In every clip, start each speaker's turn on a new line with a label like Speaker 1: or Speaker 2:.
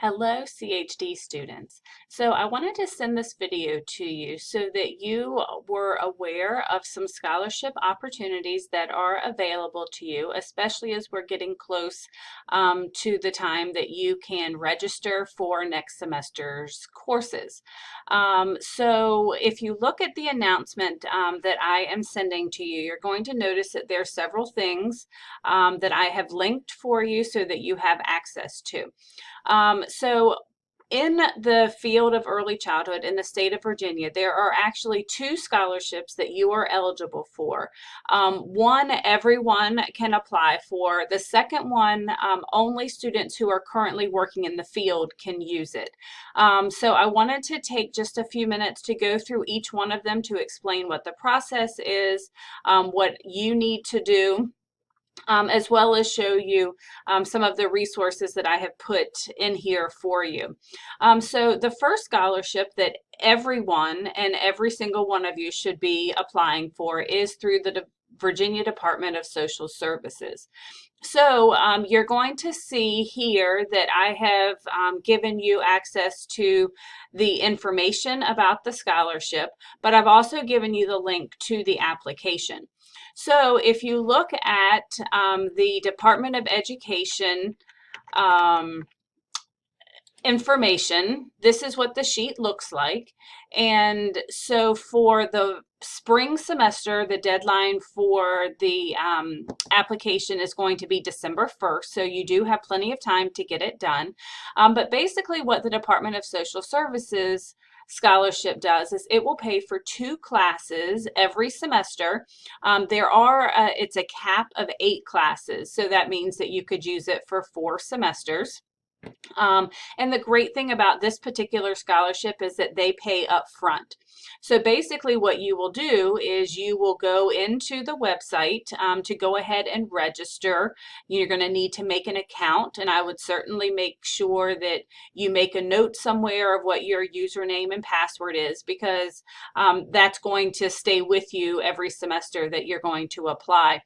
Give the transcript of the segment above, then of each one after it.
Speaker 1: Hello, CHD students. So I wanted to send this video to you so that you were aware of some scholarship opportunities that are available to you, especially as we're getting close to the time that you can register for next semester's courses. So if you look at the announcement that I am sending to you, you're going to notice that there are several things that I have linked for you so that you have access to. So in the field of early childhood in the state of Virginia, there are actually two scholarships that you are eligible for. One, everyone can apply for. The second one, only students who are currently working in the field can use it. So I wanted to take just a few minutes to go through each one of them to explain what the process is, what you need to do. As well as show you some of the resources that I have put in here for you. So the first scholarship that everyone and every single one of you should be applying for is through the Virginia Department of Social Services. So you're going to see here that I have given you access to the information about the scholarship, but I've also given you the link to the application. So if you look at the Department of Education information, this is what the sheet looks like. And so for the spring semester, the deadline for the application is going to be December 1st, so you do have plenty of time to get it done. But basically what the Department of Social Services scholarship does is it will pay for 2 classes every semester. It's a cap of 8 classes, so that means that you could use it for 4 semesters. And the great thing about this particular scholarship is that they pay up front. So basically what you will do is you will go into the website to go ahead and register. You're going to need to make an account, and I would certainly make sure that you make a note somewhere of what your username and password is, because that's going to stay with you every semester that you're going to apply.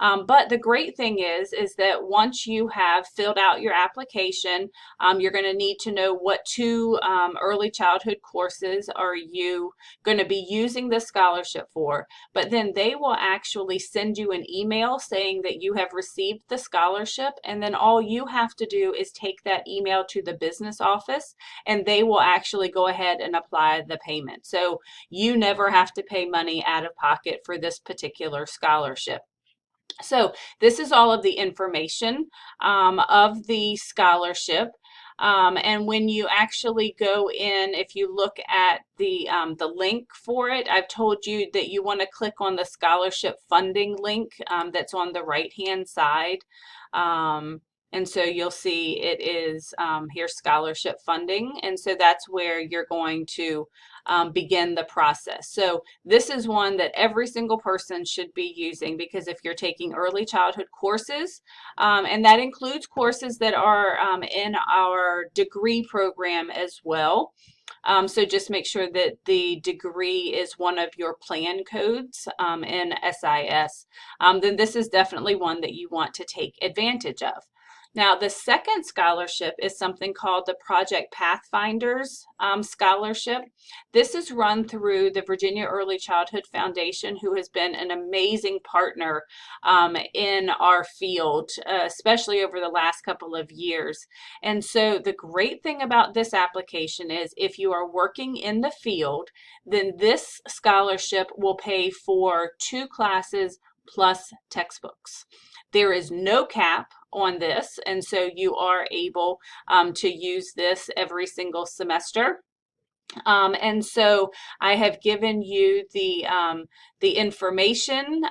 Speaker 1: But the great thing is that once you have filled out your application, you're going to need to know what 2 early childhood courses are you going to be using the scholarship for. But then they will actually send you an email saying that you have received the scholarship, and then all you have to do is take that email to the business office, and they will actually go ahead and apply the payment. So you never have to pay money out of pocket for this particular scholarship. So this is all of the information of the scholarship. And when you actually go in, if you look at the link for it, I've told you that you want to click on the scholarship funding link that's on the right-hand side. And so you'll see it is here, scholarship funding. And so that's where you're going to begin the process. So this is one that every single person should be using, because if you're taking early childhood courses, and that includes courses that are in our degree program as well. So just make sure that the degree is one of your plan codes in SIS. Then this is definitely one that you want to take advantage of. Now, the second scholarship is something called the Project Pathfinders Scholarship. This is run through the Virginia Early Childhood Foundation, who has been an amazing partner in our field, especially over the last couple of years. And so the great thing about this application is if you are working in the field, then this scholarship will pay for 2 classes plus textbooks. There is no cap on this, and so you are able to use this every single semester. And so I have given you the information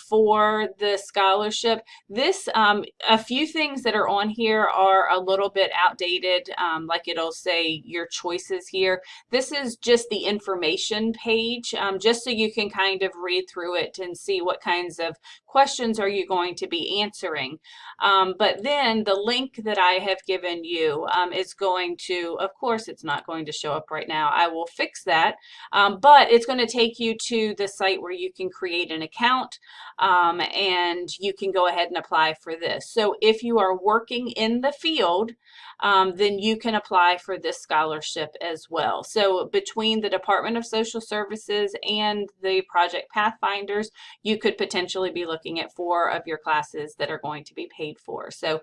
Speaker 1: for the scholarship. This, a few things that are on here are a little bit outdated, like it'll say your choices here. This is just the information page, just so you can kind of read through it and see what kinds of questions are you going to be answering. But then the link that I have given you is going to, of course, it's not going to show up right now. I will fix that, but it's going to take you to the site where you can create an account and you can go ahead and apply for this. So if you are working in the field, then you can apply for this scholarship as well. So between the Department of Social Services and the Project Pathfinders, you could potentially be looking at 4 of your classes that are going to be paid for. So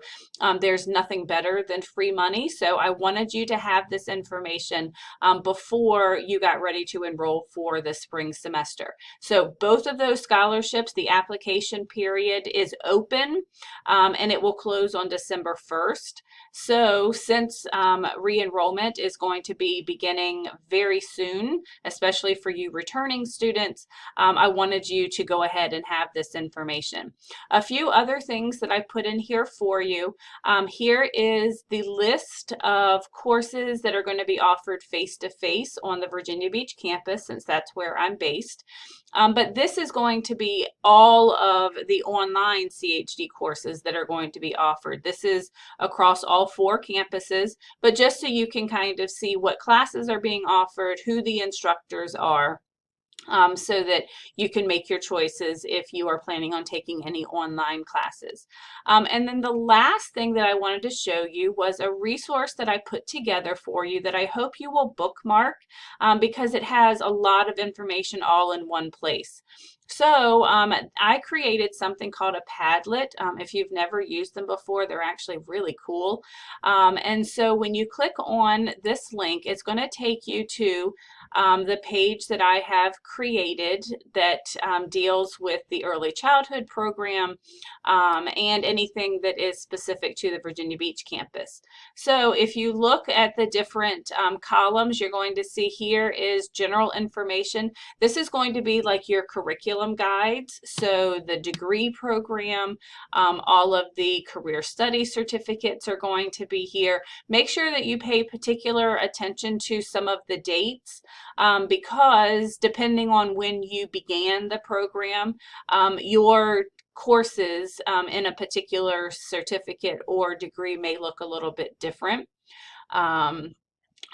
Speaker 1: there's nothing better than free money. So I wanted you to have this information before you got ready to enroll for the spring semester. So both of those scholarships, the application period is open and it will close on December 1st. So since re-enrollment is going to be beginning very soon, especially for you returning students, I wanted you to go ahead and have this information. A few other things that I put in here for you. Here is the list of courses that are going to be offered face-to-face on the Virginia Beach campus, since that's where I'm based. But this is going to be all of the online CHD courses that are going to be offered. This is across all 4 campuses, but just so you can kind of see what classes are being offered, who the instructors are, so that you can make your choices if you are planning on taking any online classes. And then the last thing that I wanted to show you was a resource that I put together for you that I hope you will bookmark because it has a lot of information all in one place. So I created something called a Padlet. If you've never used them before, they're actually really cool. And so when you click on this link, it's going to take you to the page that I have created that deals with the early childhood program and anything that is specific to the Virginia Beach campus. So if you look at the different columns, you're going to see here is general information. This is going to be like your curriculum guides. So the degree program, all of the career study certificates are going to be here. Make sure that you pay particular attention to some of the dates because depending on when you began the program, your courses in a particular certificate or degree may look a little bit different.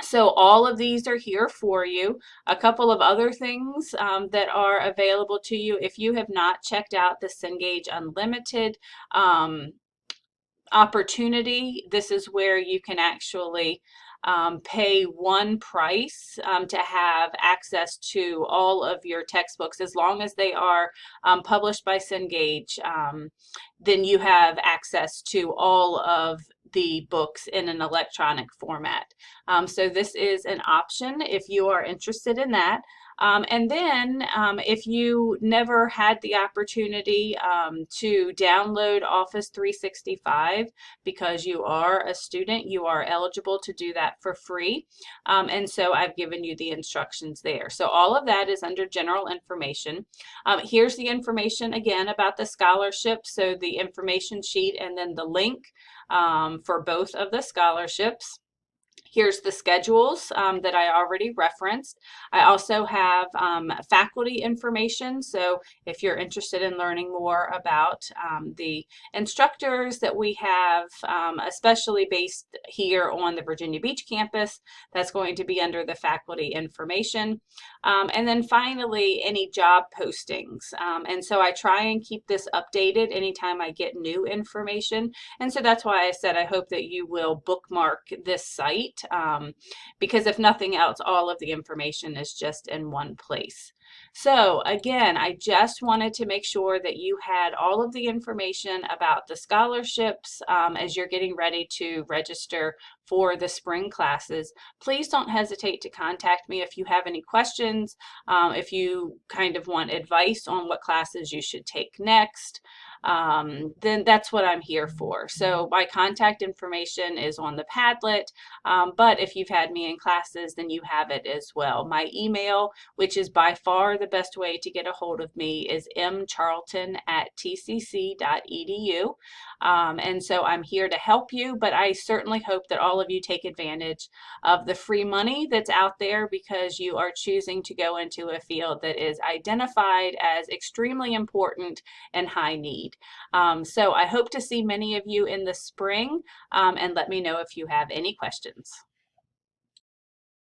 Speaker 1: So all of these are here for you. A couple of other things that are available to you. If you have not checked out the Cengage Unlimited opportunity, this is where you can actually pay one price to have access to all of your textbooks. As long as they are published by Cengage, then you have access to all of the books in an electronic format. So this is an option if you are interested in that. And then if you never had the opportunity to download Office 365 because you are a student, you are eligible to do that for free. And so I've given you the instructions there. So all of that is under general information. Here's the information again about the scholarship. So the information sheet and then the link for both of the scholarships. Here's the schedules that I already referenced. I also have faculty information. So if you're interested in learning more about the instructors that we have, especially based here on the Virginia Beach campus, that's going to be under the faculty information. And then finally, any job postings. And so I try and keep this updated anytime I get new information. And so that's why I said I hope that you will bookmark this site because if nothing else, all of the information is just in one place. So again, I just wanted to make sure that you had all of the information about the scholarships as you're getting ready to register for the spring classes. Please don't hesitate to contact me if you have any questions, if you kind of want advice on what classes you should take next. Then that's what I'm here for. So my contact information is on the Padlet, but if you've had me in classes, then you have it as well. My email, which is by far the best way to get a hold of me, is mcharlton@tcc.edu. And so I'm here to help you, but I certainly hope that all of you take advantage of the free money that's out there because you are choosing to go into a field that is identified as extremely important and high need. So I hope to see many of you in the spring, and let me know if you have any questions.